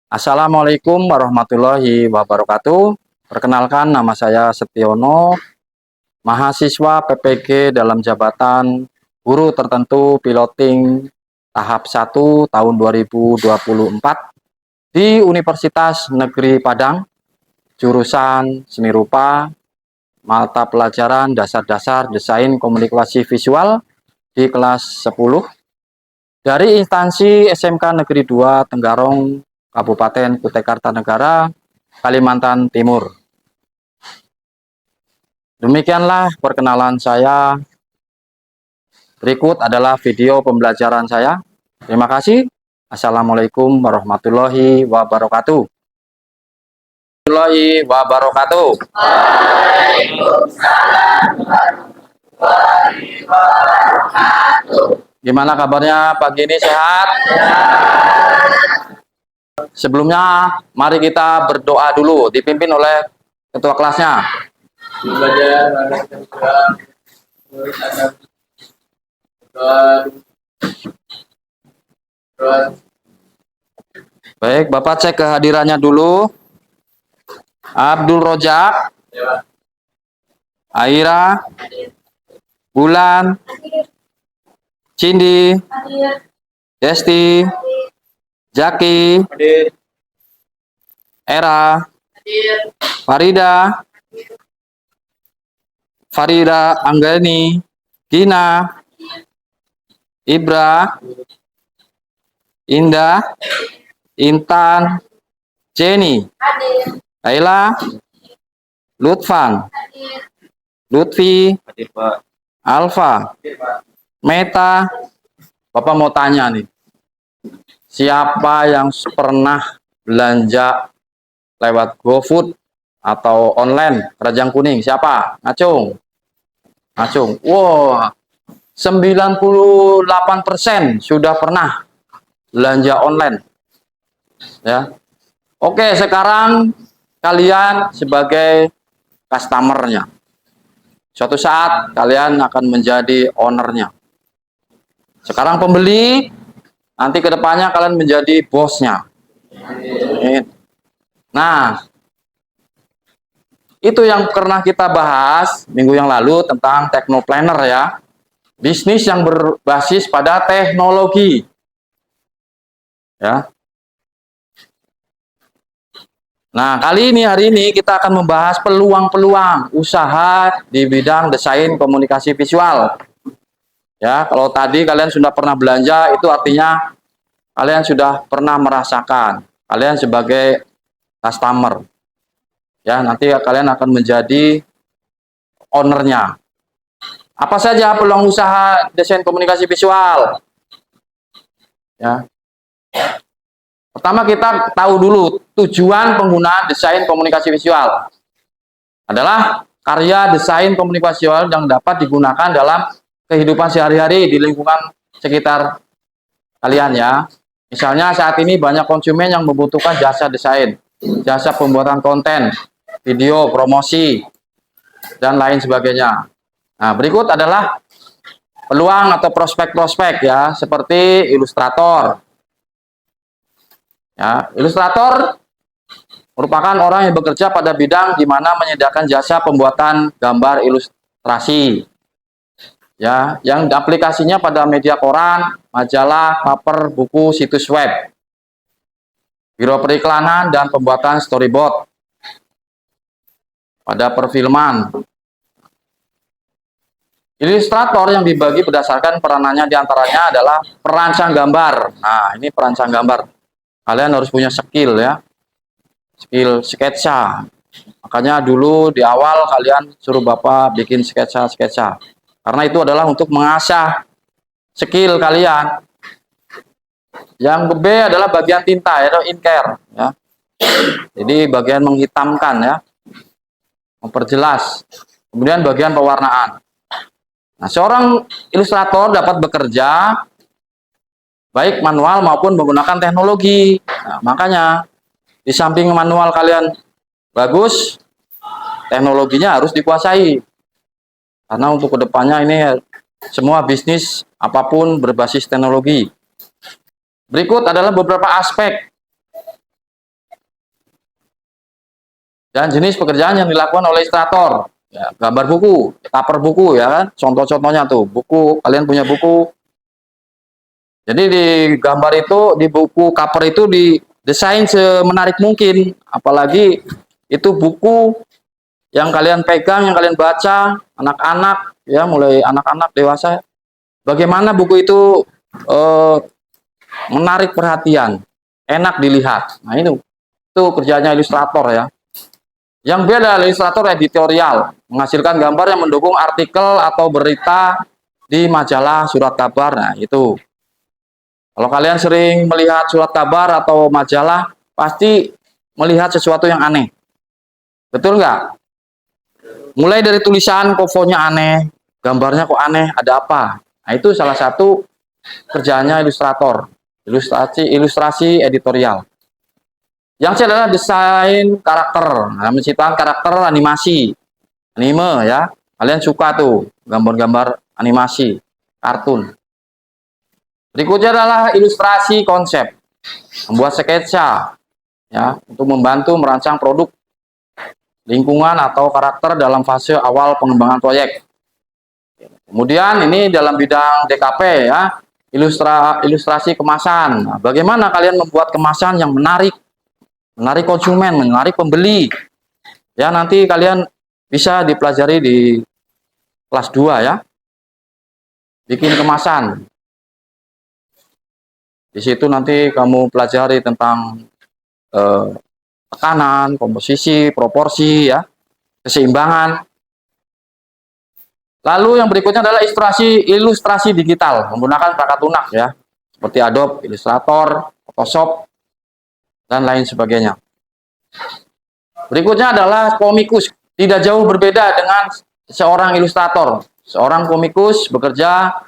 Assalamualaikum warahmatullahi wabarakatuh. Perkenalkan, nama saya Setiono, mahasiswa PPG dalam jabatan guru tertentu piloting tahap 1 tahun 2024 di Universitas Negeri Padang, jurusan Seni Rupa, mata pelajaran dasar-dasar desain komunikasi visual di kelas 10 dari instansi SMK Negeri 2 Tenggarong, Kabupaten Kutai Kartanegara, Kalimantan Timur. Demikianlah perkenalan saya. Berikut adalah video pembelajaran saya. Terima kasih. Assalamualaikum warahmatullahi wabarakatuh. Warahmatullahi wabarakatuh. Waalaikumsalam warahmatullahi wabarakatuh. Gimana kabarnya pagi ini, sehat? Sebelumnya, mari kita berdoa dulu, dipimpin oleh ketua kelasnya. Baik, Bapak cek kehadirannya dulu. Abdul Rojak, Aira, Bulan, Cindy, Desti, Jaki, Era, Farida, Anggani, Gina, Ibra, Indah, Intan, Jenny, Laila, Lutfan, Lutfi, Alfa, Meta. Bapak mau tanya nih, siapa yang pernah belanja lewat GoFood atau online Keranjang Kuning? Siapa? Ngacung. Ngacung. Wow, 98% sudah pernah belanja online. Ya. Oke, sekarang kalian sebagai customer-nya. Suatu saat kalian akan menjadi owner-nya. Sekarang pembeli, nanti kedepannya kalian menjadi bosnya. Nah, itu yang pernah kita bahas minggu yang lalu tentang Technoplanner ya. Bisnis yang berbasis pada teknologi. Ya. Nah, hari ini kita akan membahas peluang-peluang usaha di bidang desain komunikasi visual. Ya, kalau tadi kalian sudah pernah belanja, itu artinya kalian sudah pernah merasakan. Kalian sebagai customer. Ya, nanti kalian akan menjadi ownernya. Apa saja peluang usaha desain komunikasi visual? Ya. Pertama kita tahu dulu tujuan penggunaan desain komunikasi visual. Adalah karya desain komunikasi visual yang dapat digunakan dalam kehidupan sehari-hari di lingkungan sekitar kalian ya. Misalnya saat ini banyak konsumen yang membutuhkan jasa desain, jasa pembuatan konten, video, promosi, dan lain sebagainya. Nah, berikut adalah peluang atau prospek-prospek ya, seperti ilustrator. Ya, ilustrator merupakan orang yang bekerja pada bidang di mana menyediakan jasa pembuatan gambar ilustrasi. Ya, yang aplikasinya pada media koran, majalah, paper, buku, situs web, biro periklanan dan pembuatan storyboard pada perfilman. Ilustrator yang dibagi berdasarkan peranannya diantaranya adalah perancang gambar. Nah, ini perancang gambar. Kalian harus punya skill ya, skill sketsa. Makanya dulu di awal kalian suruh bapak bikin sketsa-sketsa. Karena itu adalah untuk mengasah skill kalian. Yang B adalah bagian tinta ya, atau inker ya. Jadi bagian menghitamkan ya, memperjelas. Kemudian bagian pewarnaan. Nah, seorang ilustrator dapat bekerja baik manual maupun menggunakan teknologi. Nah, makanya di samping manual kalian bagus, teknologinya harus dikuasai. Karena untuk kedepannya ini semua bisnis apapun berbasis teknologi. Berikut adalah beberapa aspek Dan jenis pekerjaan yang dilakukan oleh ilustrator, ya, gambar buku, cover buku ya kan, contoh-contohnya tuh, buku, kalian punya buku. Jadi di gambar itu, di buku cover itu didesain semenarik mungkin, apalagi itu buku yang kalian pegang, yang kalian baca, anak-anak, ya mulai anak-anak, dewasa. Bagaimana buku itu menarik perhatian, enak dilihat. Nah itu kerjanya ilustrator ya. Yang beda ilustrator editorial, menghasilkan gambar yang mendukung artikel atau berita di majalah, surat kabar. Nah itu. Kalau kalian sering melihat surat kabar atau majalah, pasti melihat sesuatu yang aneh. Betul nggak? Mulai dari tulisan kok fontnya aneh, gambarnya kok aneh, ada apa? Nah itu salah satu kerjanya ilustrator, ilustrasi editorial. Yang C adalah desain karakter, nah, menciptakan karakter animasi, anime ya. Kalian suka tuh gambar-gambar animasi, kartun. Berikutnya adalah ilustrasi konsep, membuat sketsa ya untuk membantu merancang produk, lingkungan atau karakter dalam fase awal pengembangan proyek. Kemudian ini dalam bidang DKP ya, ilustrasi kemasan. Nah, bagaimana kalian membuat kemasan yang menarik konsumen, menarik pembeli. Ya, nanti kalian bisa dipelajari di kelas 2 ya. Bikin kemasan. Di situ nanti kamu pelajari tentang tekanan, komposisi, proporsi ya, keseimbangan. Lalu yang berikutnya adalah ilustrasi digital menggunakan perangkat lunak ya, seperti Adobe Illustrator, Photoshop, dan lain sebagainya. Berikutnya adalah komikus. Tidak jauh berbeda dengan seorang ilustrator. Seorang komikus bekerja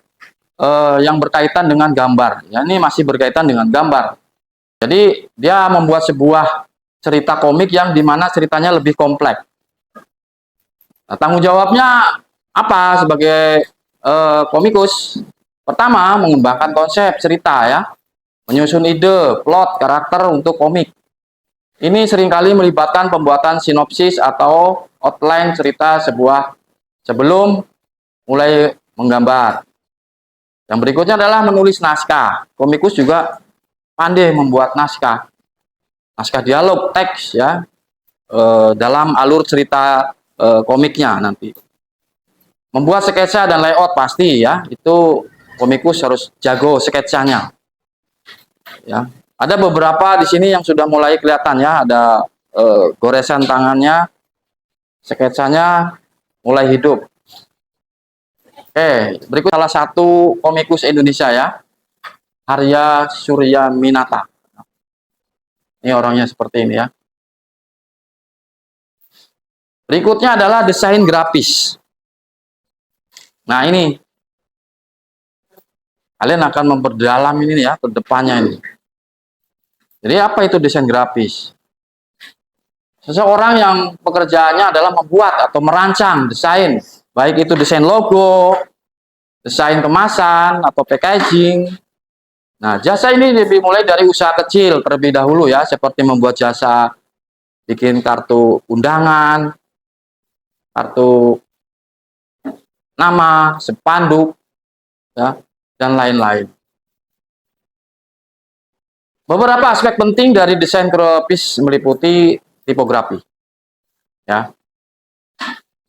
yang berkaitan dengan gambar. Ya, ini masih berkaitan dengan gambar. Jadi dia membuat sebuah cerita komik yang dimana ceritanya lebih kompleks. Nah, tanggung jawabnya apa sebagai komikus? Pertama, mengembangkan konsep cerita ya, menyusun ide, plot, karakter untuk komik. Ini seringkali melibatkan pembuatan sinopsis atau outline cerita sebelum mulai menggambar. Yang berikutnya adalah menulis naskah. Komikus juga pandai membuat naskah dialog, teks ya, dalam alur cerita komiknya nanti. Membuat sketsa dan layout pasti ya, itu komikus harus jago sketsanya. Ya, ada beberapa di sini yang sudah mulai kelihatan ya, ada goresan tangannya, sketsanya mulai hidup. Oke, berikut salah satu komikus Indonesia ya, Arya Suryaminata. Ini orangnya seperti ini ya. Berikutnya adalah desain grafis. Nah ini, kalian akan memperdalam ini ya, ke depannya ini. Jadi apa itu desain grafis? Seseorang yang pekerjaannya adalah membuat atau merancang desain, baik itu desain logo, desain kemasan, atau packaging. Nah, jasa ini dimulai dari usaha kecil terlebih dahulu ya, seperti membuat jasa bikin kartu undangan, kartu nama, spanduk, ya, dan lain-lain. Beberapa aspek penting dari desain grafis meliputi tipografi. Ya,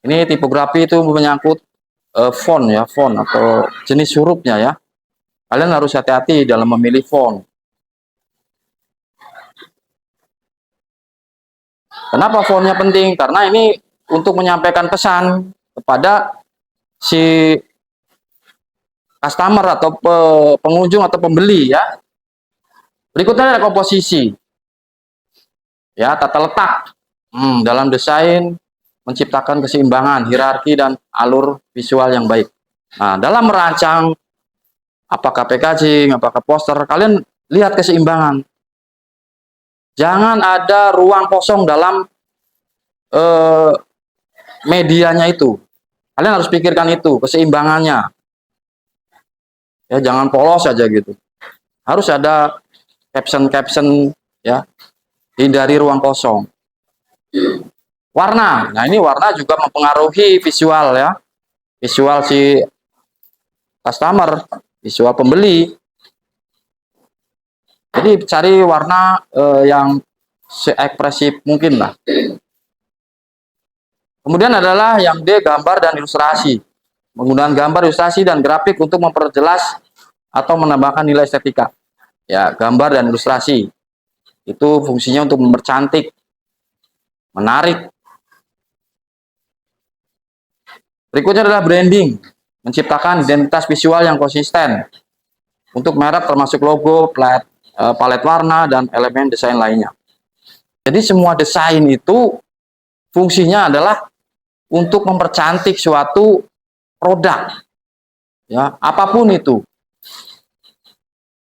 ini tipografi itu menyangkut font ya, font atau jenis hurufnya ya. Kalian harus hati-hati dalam memilih font. Kenapa fontnya penting? Karena ini untuk menyampaikan pesan kepada si customer atau pengunjung atau pembeli ya. Berikutnya ada komposisi. Ya, tata letak. Dalam desain menciptakan keseimbangan, hierarki dan alur visual yang baik. Nah, dalam merancang apakah packaging, apakah poster, kalian lihat keseimbangan. Jangan ada ruang kosong dalam medianya itu. Kalian harus pikirkan itu, keseimbangannya. Ya, jangan polos saja gitu. Harus ada caption ya. Hindari ruang kosong. Warna. Nah, ini warna juga mempengaruhi visual ya. Visual si customer, visual pembeli. Jadi cari warna yang seekspresif mungkin lah. Kemudian adalah yang D, gambar dan ilustrasi. Menggunakan gambar, ilustrasi, dan grafik untuk memperjelas atau menambahkan nilai estetika. Ya, gambar dan ilustrasi. Itu fungsinya untuk mempercantik, menarik. Berikutnya adalah branding. Menciptakan identitas visual yang konsisten. Untuk merek termasuk logo, palet warna, dan elemen desain lainnya. Jadi semua desain itu fungsinya adalah untuk mempercantik suatu produk. Ya, apapun itu.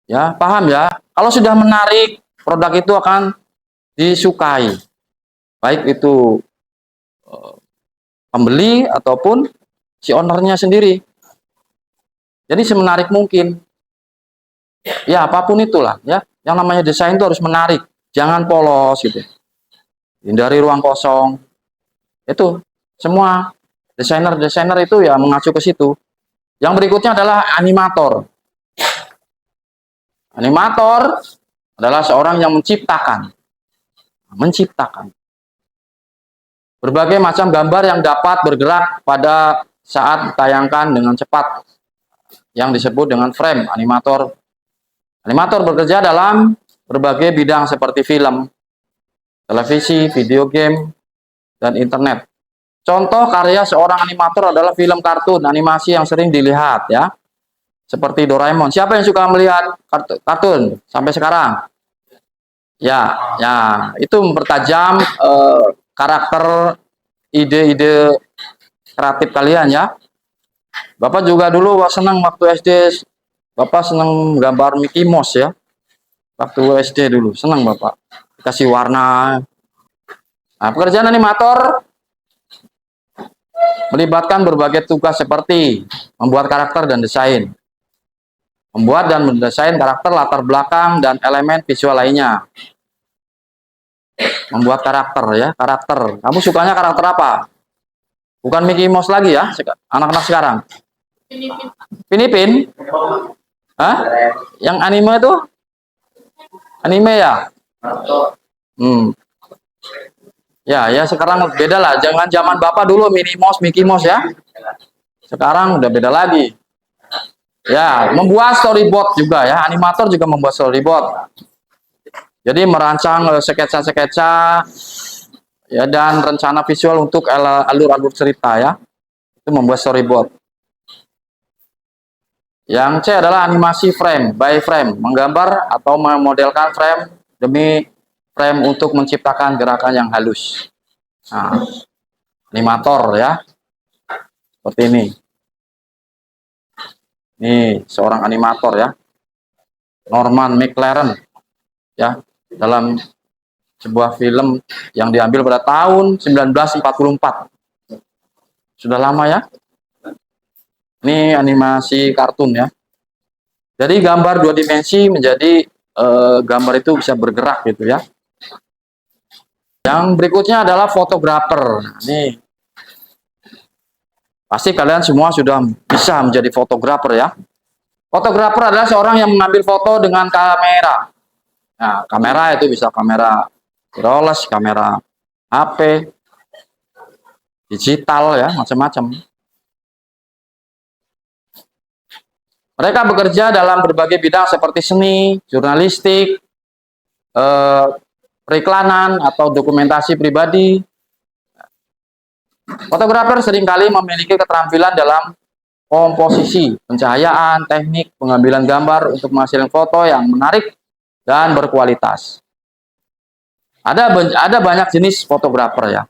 Ya, paham ya? Kalau sudah menarik, produk itu akan disukai. Baik itu pembeli ataupun si ownernya sendiri. Jadi semenarik mungkin. Ya, apapun itulah ya. Yang namanya desain itu harus menarik, jangan polos gitu. Hindari ruang kosong. Itu semua desainer itu ya mengacu ke situ. Yang berikutnya adalah animator. Animator adalah seorang yang menciptakan berbagai macam gambar yang dapat bergerak pada saat ditayangkan dengan cepat, yang disebut dengan frame animator. Animator bekerja dalam berbagai bidang seperti film, televisi, video game, dan internet. Contoh karya seorang animator adalah film kartun animasi yang sering dilihat ya, seperti Doraemon. Siapa yang suka melihat kartun sampai sekarang? Ya, itu mempertajam karakter, ide-ide kreatif kalian ya. Bapak juga dulu senang waktu SD, Bapak senang gambar Mickey Mouse ya. Waktu SD dulu, senang Bapak. Kasih warna. Nah, pekerjaan animator melibatkan berbagai tugas seperti membuat karakter dan desain. Membuat dan mendesain karakter, latar belakang, dan elemen visual lainnya. Membuat karakter ya, karakter. Kamu sukanya karakter apa? Bukan Mickey Mouse lagi ya, anak-anak sekarang. Pinipin? Hah? Yang anime itu? Anime ya? Ya sekarang beda lah. Jangan zaman Bapak dulu Minnie Mouse, Mickey Mouse ya. Sekarang udah beda lagi. Ya, membuat storyboard juga ya. Animator juga membuat storyboard. Jadi merancang sketsa-sketsa ya, dan rencana visual untuk alur-alur cerita ya. Itu membuat storyboard. Yang C adalah animasi frame by frame, menggambar atau memodelkan frame demi frame untuk menciptakan gerakan yang halus. Nah, animator ya. Seperti ini. Ini seorang animator ya. Norman McLaren ya, dalam sebuah film yang diambil pada tahun 1944. Sudah lama ya. Ini animasi kartun ya. Jadi gambar 2 dimensi menjadi gambar itu bisa bergerak gitu ya. Yang berikutnya adalah fotografer. Nah, ini pasti kalian semua sudah bisa menjadi fotografer ya. Fotografer adalah seorang yang mengambil foto dengan kamera. Nah, kamera itu bisa kamera mirrorless, kamera HP, digital ya, macam-macam. Mereka bekerja dalam berbagai bidang seperti seni, jurnalistik, periklanan, atau dokumentasi pribadi. Fotografer seringkali memiliki keterampilan dalam komposisi, pencahayaan, teknik, pengambilan gambar untuk menghasilkan foto yang menarik dan berkualitas. Ada banyak jenis fotografer ya.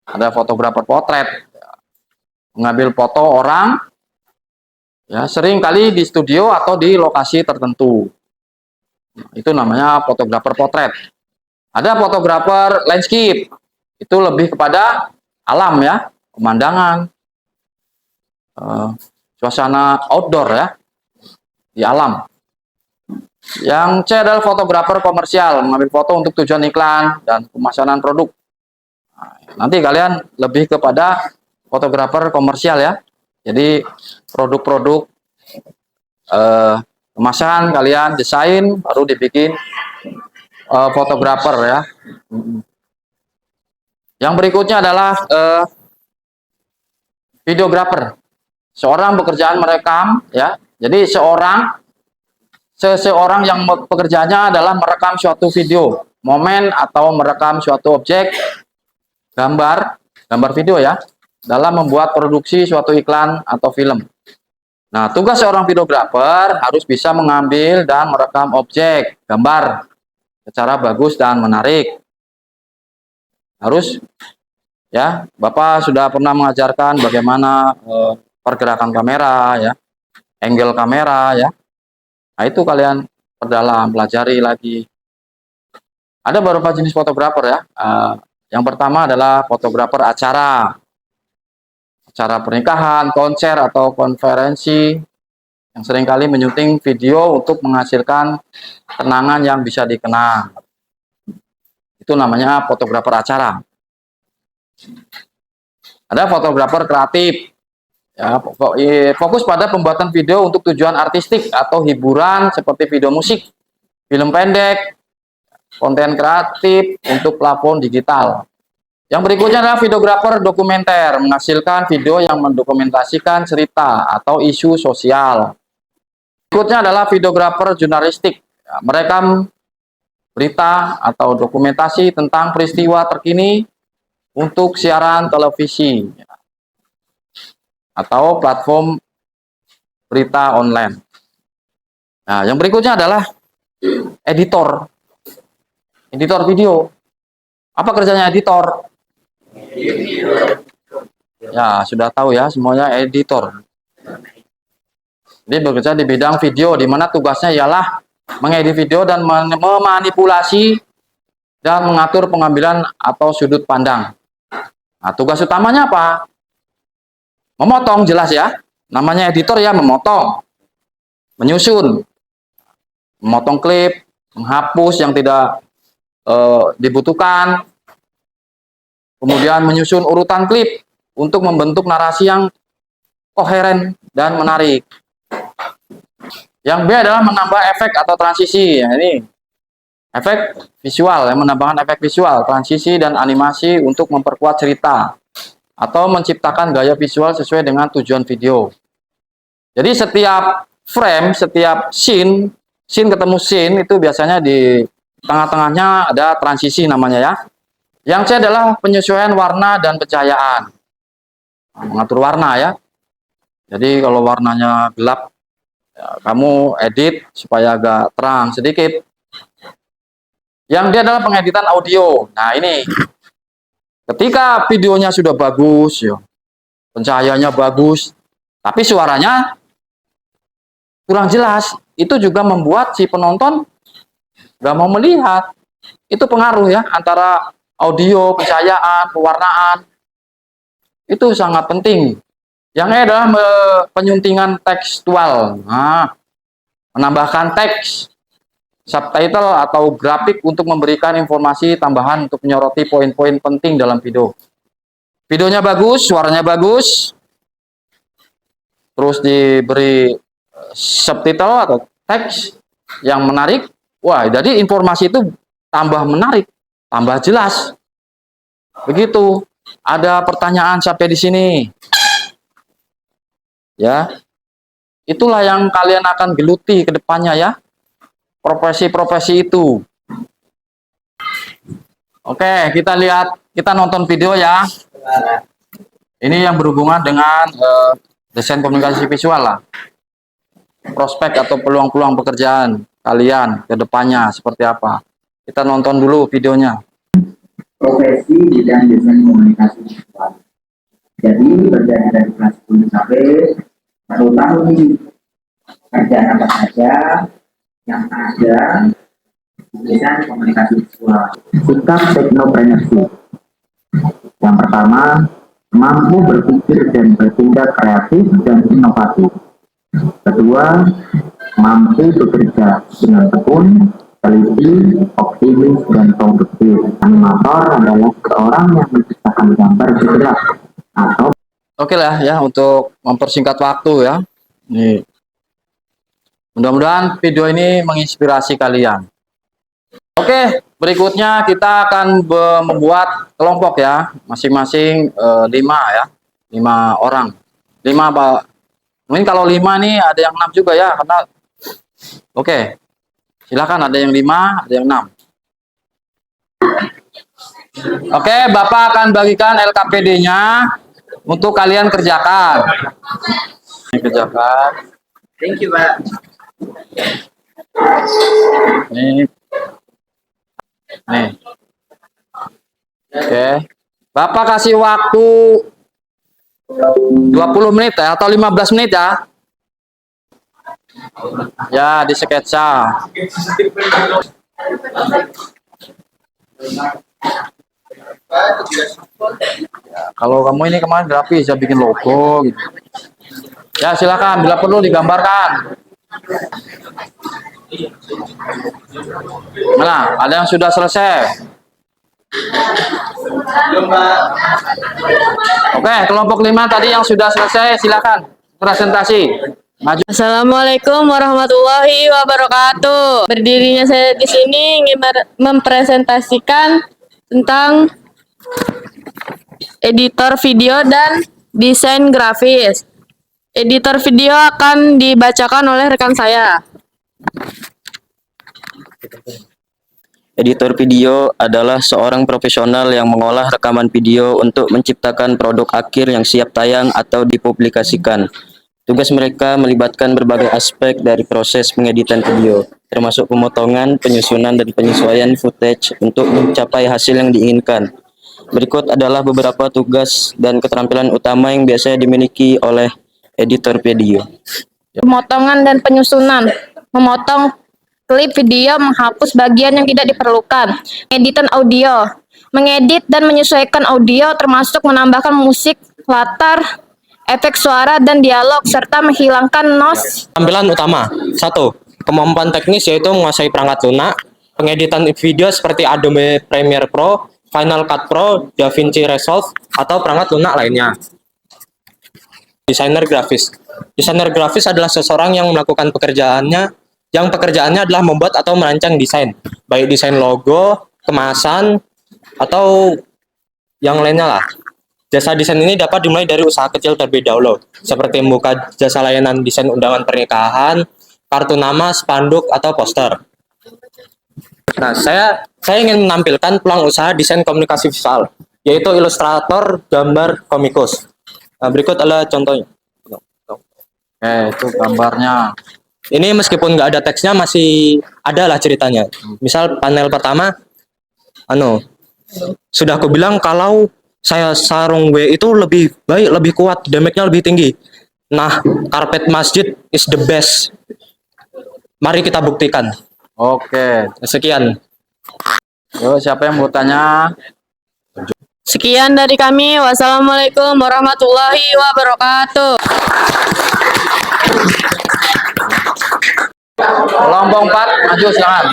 Ada fotografer potret, mengambil foto orang, ya sering kali di studio atau di lokasi tertentu. Itu namanya fotografer potret. Ada fotografer landscape, itu lebih kepada alam ya, pemandangan, suasana outdoor ya, di alam. Yang C adalah fotografer komersial, mengambil foto untuk tujuan iklan dan pemasaran produk. Nanti kalian lebih kepada fotografer komersial ya. Jadi produk-produk kemasan kalian desain baru dibikin fotografer ya. Yang berikutnya adalah videografer. Seorang pekerjaan merekam ya. Jadi seseorang yang pekerjaannya adalah merekam suatu video, momen atau merekam suatu objek, gambar video ya, dalam membuat produksi suatu iklan atau film. Nah, tugas seorang videografer harus bisa mengambil dan merekam objek, gambar secara bagus dan menarik. Harus ya, Bapak sudah pernah mengajarkan bagaimana pergerakan kamera ya, angle kamera ya. Nah, itu kalian perdalam, pelajari lagi. Ada beberapa jenis fotografer ya. Yang pertama adalah fotografer acara pernikahan, konser atau konferensi yang seringkali menyunting video untuk menghasilkan kenangan yang bisa dikenang. Itu namanya fotografer acara. Ada fotografer kreatif. Ya, fokus pada pembuatan video untuk tujuan artistik atau hiburan seperti video musik, film pendek, konten kreatif untuk platform digital. Yang berikutnya adalah videografer dokumenter, menghasilkan video yang mendokumentasikan cerita atau isu sosial. Berikutnya adalah videografer jurnalistik, merekam berita atau dokumentasi tentang peristiwa terkini untuk siaran televisi atau platform berita online. Nah, yang berikutnya adalah editor video. Apa kerjanya editor? Ya, sudah tahu ya semuanya editor. Dia bekerja di bidang video, di mana tugasnya ialah mengedit video dan memanipulasi dan mengatur pengambilan atau sudut pandang. Nah, tugas utamanya apa? Memotong, jelas ya. Namanya editor ya, memotong, menyusun, memotong klip, menghapus yang tidak dibutuhkan, kemudian menyusun urutan klip untuk membentuk narasi yang koheren dan menarik. Yang B adalah menambah efek atau transisi. Ya, ini efek visual, yang menambahkan efek visual, transisi dan animasi untuk memperkuat cerita atau menciptakan gaya visual sesuai dengan tujuan video. Jadi setiap frame, setiap scene ketemu scene itu biasanya di tengah-tengahnya ada transisi namanya ya. Yang C adalah penyesuaian warna dan pencahayaan. Mengatur warna ya. Jadi kalau warnanya gelap, ya, kamu edit supaya agak terang sedikit. Yang D adalah pengeditan audio. Nah ini, ketika videonya sudah bagus, ya, pencahayaannya bagus, tapi suaranya kurang jelas, itu juga membuat si penonton nggak mau melihat. Itu pengaruh ya antara audio, pencahayaan, pewarnaan. Itu sangat penting. Yang E adalah penyuntingan tekstual. Nah, menambahkan teks, subtitle atau grafik untuk memberikan informasi tambahan untuk menyoroti poin-poin penting dalam video. Videonya bagus, suaranya bagus, terus diberi subtitle atau teks yang menarik. Wah, jadi informasi itu tambah menarik, tambah jelas. Begitu. Ada pertanyaan sampai di sini. Ya. Itulah yang kalian akan geluti ke depannya ya. Profesi-profesi itu. Oke, kita nonton video ya. Ini yang berhubungan dengan desain komunikasi visual lah. Prospek atau peluang-peluang pekerjaan kalian ke depannya seperti apa. Kita nonton dulu videonya. Profesi bidang desain komunikasi visual. Jadi kerjaan dari kelas 10 sampai baru tahu nih kerjaan apa saja yang ada di desain komunikasi visual. Sikap teknopreneurship. Yang pertama, mampu berpikir dan bertindak kreatif dan inovatif. Kedua, mampu bekerja dengan tekun teliti, optimis, dan produktif. Animator adalah seorang yang menciptakan gambar bergerak atau Oke lah ya, untuk mempersingkat waktu ya. Nih. Mudah-mudahan video ini menginspirasi kalian. Oke, berikutnya kita akan membuat kelompok ya, masing-masing 5 ya, 5 orang. 5 Pak. Mungkin kalau 5 nih ada yang 6 juga ya, karena oke. Silakan, ada yang 5, ada yang 6. Oke, Bapak akan bagikan LKPD-nya untuk kalian kerjakan. Kerjakan. Thank you, Pak. Nih. Nih. Oke. Bapak kasih waktu 20 menit ya, atau 15 menit ya. Ya, di sketsa. Ya, kalau kamu ini kemarin grafis, ya bikin logo gitu. Ya, silakan, bila perlu digambarkan. Mana? Ada yang sudah selesai? Oke, kelompok 5 tadi yang sudah selesai, silakan presentasi. Maju. Assalamualaikum warahmatullahi wabarakatuh. Berdirinya saya di sini ingin mempresentasikan tentang editor video dan desain grafis. Editor video akan dibacakan oleh rekan saya. Editor video adalah seorang profesional yang mengolah rekaman video untuk menciptakan produk akhir yang siap tayang atau dipublikasikan. Tugas mereka melibatkan berbagai aspek dari proses pengeditan video, termasuk pemotongan, penyusunan, dan penyesuaian footage untuk mencapai hasil yang diinginkan. Berikut adalah beberapa tugas dan keterampilan utama yang biasanya dimiliki oleh editor video. Pemotongan dan penyusunan. Memotong klip video, menghapus bagian yang tidak diperlukan. Editan audio. Mengedit dan menyesuaikan audio termasuk menambahkan musik, latar, efek suara, dan dialog, serta menghilangkan noise. Tampilan utama. 1. Kemampuan teknis yaitu menguasai perangkat lunak, pengeditan video seperti Adobe Premiere Pro, Final Cut Pro, DaVinci Resolve, atau perangkat lunak lainnya. Desainer grafis. Desainer grafis adalah seseorang yang melakukan pekerjaannya adalah membuat atau merancang desain, baik desain logo, kemasan, atau yang lainnya lah. Jasa desain ini dapat dimulai dari usaha kecil terlebih dahulu, seperti membuka jasa layanan desain undangan pernikahan, kartu nama, spanduk, atau poster. Nah, saya ingin menampilkan peluang usaha desain komunikasi visual, yaitu ilustrator, gambar, komikus. Nah, berikut adalah contohnya. Itu gambarnya. Ini meskipun nggak ada teksnya, masih ada lah ceritanya. Misal panel pertama, sudah aku bilang kalau saya sarung W itu lebih baik, lebih kuat, damage-nya lebih tinggi. Nah, karpet masjid is the best. Mari kita buktikan. Oke. Sekian. Yuk, siapa yang mau tanya? Sekian dari kami. Wassalamualaikum warahmatullahi wabarakatuh. Kelompok 4, maju silakan.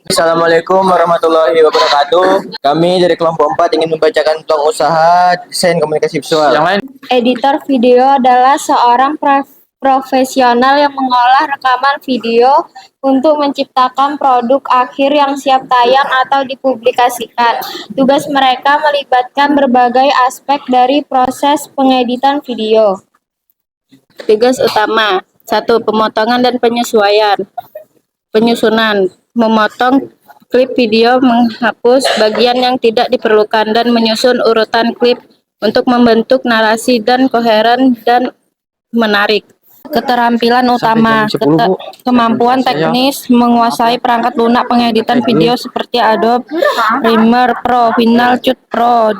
Assalamualaikum warahmatullahi wabarakatuh. Kami dari kelompok 4 ingin membacakan peluang usaha desain komunikasi visual. Yang lain? Editor video adalah seorang profesional yang mengolah rekaman video untuk menciptakan produk akhir yang siap tayang atau dipublikasikan. Tugas mereka melibatkan berbagai aspek dari proses pengeditan video. Tugas utama. 1. Pemotongan dan penyesuaian. Penyusunan. Memotong klip video, menghapus bagian yang tidak diperlukan, dan menyusun urutan klip untuk membentuk narasi dan koheren dan menarik. Keterampilan utama. Kemampuan teknis, menguasai perangkat lunak pengeditan video seperti Adobe Premiere Pro, Final Cut Pro,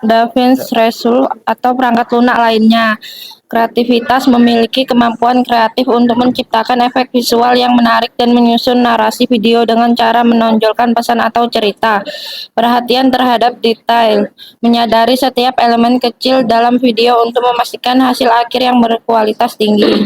DaVinci Resolve, atau perangkat lunak lainnya. Kreativitas, memiliki kemampuan kreatif untuk menciptakan efek visual yang menarik dan menyusun narasi video dengan cara menonjolkan pesan atau cerita. Perhatian terhadap detail, menyadari setiap elemen kecil dalam video untuk memastikan hasil akhir yang berkualitas tinggi.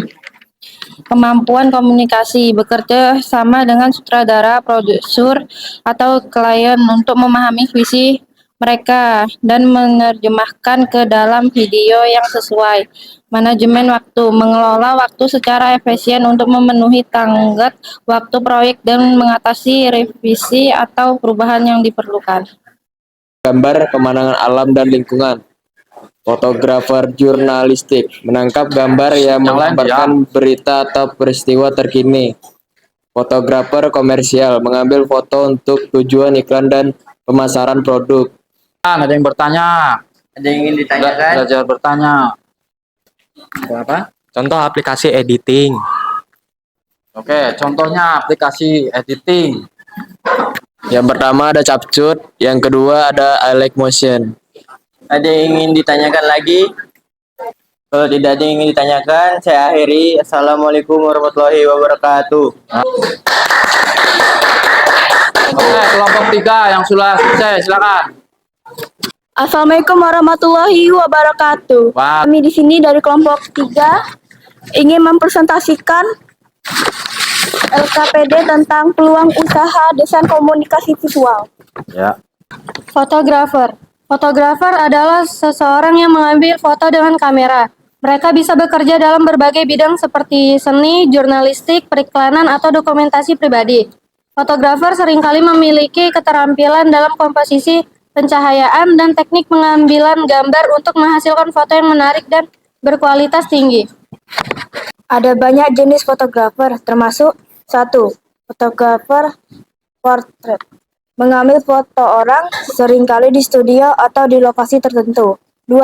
kemampuan komunikasi, bekerja sama dengan sutradara, produser, atau klien untuk memahami visi mereka dan menerjemahkan ke dalam video yang sesuai. Manajemen waktu, mengelola waktu secara efisien untuk memenuhi tenggat waktu proyek dan mengatasi revisi atau perubahan yang diperlukan. Gambar pemandangan alam dan lingkungan. Fotografer jurnalistik menangkap gambar yang Yang lain menggambarkan berita atau peristiwa terkini. Fotografer komersial mengambil foto untuk tujuan iklan dan pemasaran produk. Ada yang bertanya? Ada yang ingin Belajar bertanya. Apa? Contoh aplikasi editing. Oke, contohnya aplikasi editing. Yang pertama ada Capcut, yang kedua ada I Like Motion. Ada yang ingin ditanyakan lagi? Kalau tidak ada yang ingin ditanyakan, saya akhiri. Assalamualaikum warahmatullahi wabarakatuh. Oke, kelompok 3 yang sudah selesai, silakan. Assalamualaikum warahmatullahi wabarakatuh. Wah. Kami di sini dari kelompok 3 ingin mempresentasikan LKPD tentang peluang usaha desain komunikasi visual. Ya. Fotografer. Fotografer adalah seseorang yang mengambil foto dengan kamera. Mereka bisa bekerja dalam berbagai bidang seperti seni, jurnalistik, periklanan, atau dokumentasi pribadi. Fotografer seringkali memiliki keterampilan dalam komposisi, pencahayaan, dan teknik pengambilan gambar untuk menghasilkan foto yang menarik dan berkualitas tinggi. Ada banyak jenis fotografer, termasuk 1. Fotografer portrait. Mengambil foto orang seringkali di studio atau di lokasi tertentu. 2.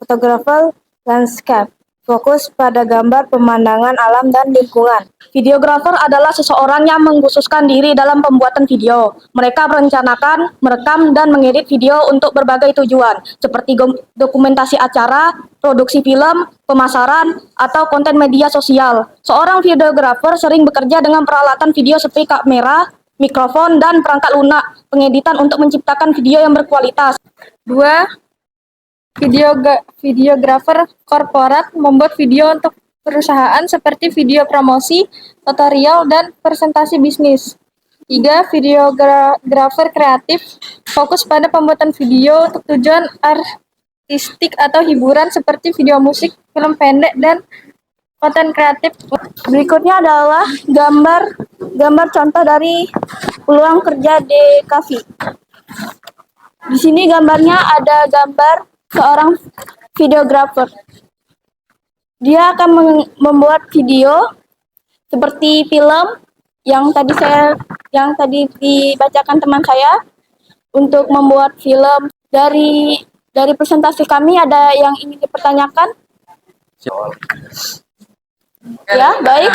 Fotografer landscape. Fokus pada gambar pemandangan alam dan lingkungan. Videografer adalah seseorang yang mengkhususkan diri dalam pembuatan video. Mereka merencanakan, merekam, dan mengedit video untuk berbagai tujuan, seperti dokumentasi acara, produksi film, pemasaran, atau konten media sosial. Seorang videografer sering bekerja dengan peralatan video seperti kamera, mikrofon, dan perangkat lunak pengeditan untuk menciptakan video yang berkualitas. 2. Videografer korporat membuat video untuk perusahaan seperti video promosi, tutorial, dan presentasi bisnis. 3. Videografer kreatif fokus pada pembuatan video untuk tujuan artistik atau hiburan seperti video musik, film pendek, dan konten kreatif. Berikutnya adalah gambar contoh dari peluang kerja di Kavi. Di sini gambarnya ada gambar seorang videografer. Dia akan membuat video seperti film yang tadi dibacakan teman saya. Untuk membuat film dari presentasi kami, ada yang ingin dipertanyakan? Ya, baik.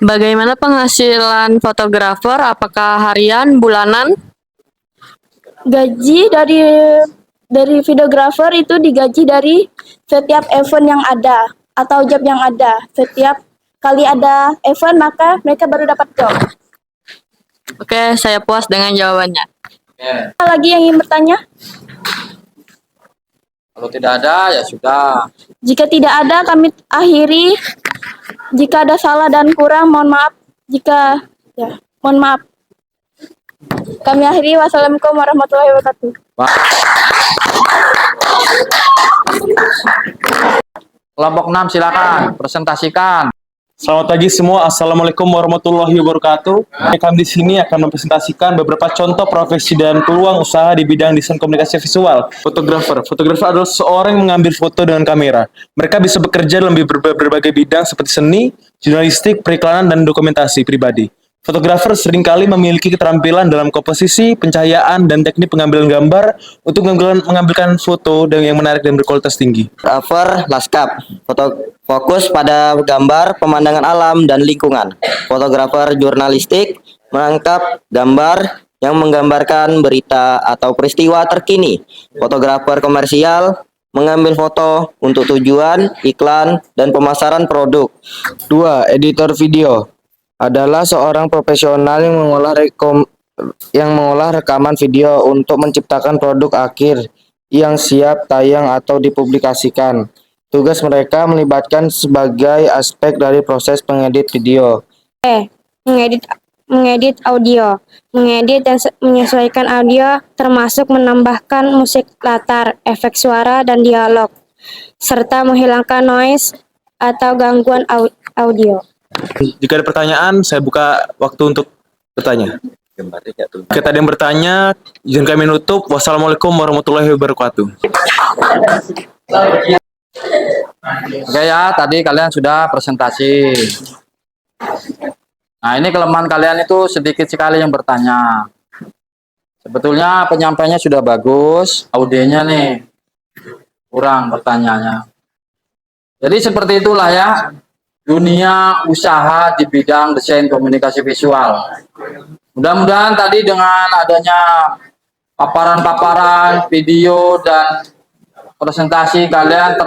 Bagaimana penghasilan fotografer? Apakah harian, bulanan? Gaji dari videografer itu digaji dari setiap event yang ada atau job yang ada. Setiap kali ada event, maka mereka baru dapat job. Oke, saya puas dengan jawabannya. Ada lagi yang ingin bertanya? Kalau tidak ada, ya sudah. Jika tidak ada, kami akhiri. Jika ada salah dan kurang, mohon maaf. Mohon maaf. Kami akhiri. Wassalamualaikum warahmatullahi wabarakatuh. Kelompok 6 silakan presentasikan. Selamat pagi semua. Assalamualaikum warahmatullahi wabarakatuh. Kami di sini akan mempresentasikan beberapa contoh profesi dan peluang usaha di bidang desain komunikasi visual. Fotografer. Fotografer adalah seorang yang mengambil foto dengan kamera. Mereka bisa bekerja dalam berbagai bidang seperti seni, jurnalistik, periklanan, dan dokumentasi pribadi. Fotografer seringkali memiliki keterampilan dalam komposisi, pencahayaan, dan teknik pengambilan gambar untuk mengambilkan foto yang menarik dan berkualitas tinggi. Fotografer landscape, fokus pada gambar, pemandangan alam, dan lingkungan. Fotografer jurnalistik menangkap gambar yang menggambarkan berita atau peristiwa terkini. Fotografer komersial mengambil foto untuk tujuan iklan dan pemasaran produk. 2. Editor video adalah seorang profesional yang mengolah rekaman video untuk menciptakan produk akhir yang siap tayang atau dipublikasikan. Tugas mereka melibatkan sebagai aspek dari proses pengedit video. Mengedit mengedit audio, mengedit dan menyesuaikan audio termasuk menambahkan musik latar, efek suara dan dialog, serta menghilangkan noise atau gangguan audio. Jika ada pertanyaan, saya buka waktu untuk bertanya. Kita ada yang bertanya, izin kami nutup. Wassalamualaikum warahmatullahi wabarakatuh. Oke ya, tadi kalian sudah presentasi. Nah, ini kelemahan kalian itu sedikit sekali yang bertanya. Sebetulnya penyampaiannya sudah bagus, audionya nih kurang pertanyaannya. Jadi seperti itulah ya dunia usaha di bidang desain komunikasi visual. Mudah-mudahan tadi dengan adanya paparan-paparan video dan presentasi kalian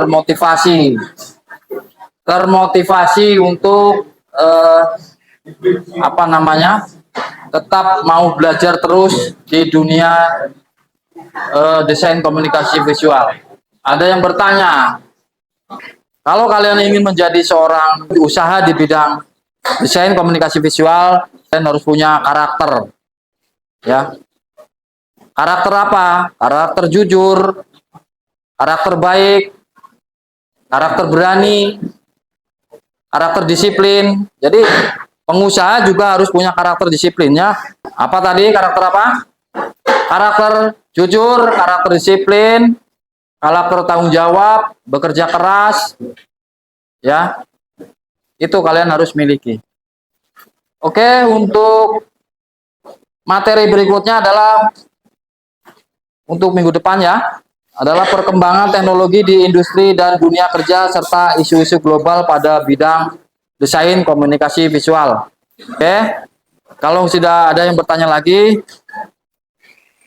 termotivasi untuk tetap mau belajar terus di dunia desain komunikasi visual. Ada yang bertanya, kalau kalian ingin menjadi seorang usaha di bidang desain komunikasi visual, kalian harus punya karakter. Ya. Karakter apa? Karakter jujur, karakter baik, karakter berani, karakter disiplin. Jadi pengusaha juga harus punya karakter disiplinnya. Apa tadi karakter apa? Karakter jujur, karakter disiplin, karakter tanggung jawab, bekerja keras. Ya. Itu kalian harus miliki. Oke, untuk materi berikutnya adalah untuk minggu depan ya, adalah perkembangan teknologi di industri dan dunia kerja serta isu-isu global pada bidang desain komunikasi visual. Oke, kalau sudah ada yang bertanya lagi,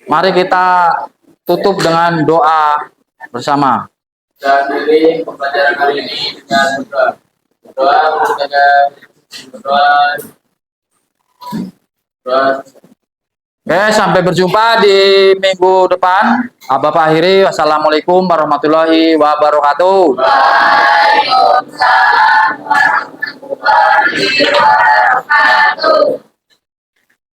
mari kita tutup dengan doa bersama. Dan dari pembelajaran kali ini dengan berdoa Oke, sampai berjumpa di minggu depan. Bapak akhiri, wassalamualaikum warahmatullahi wabarakatuh. Waalaikumsalam warahmatullahi wabarakatuh.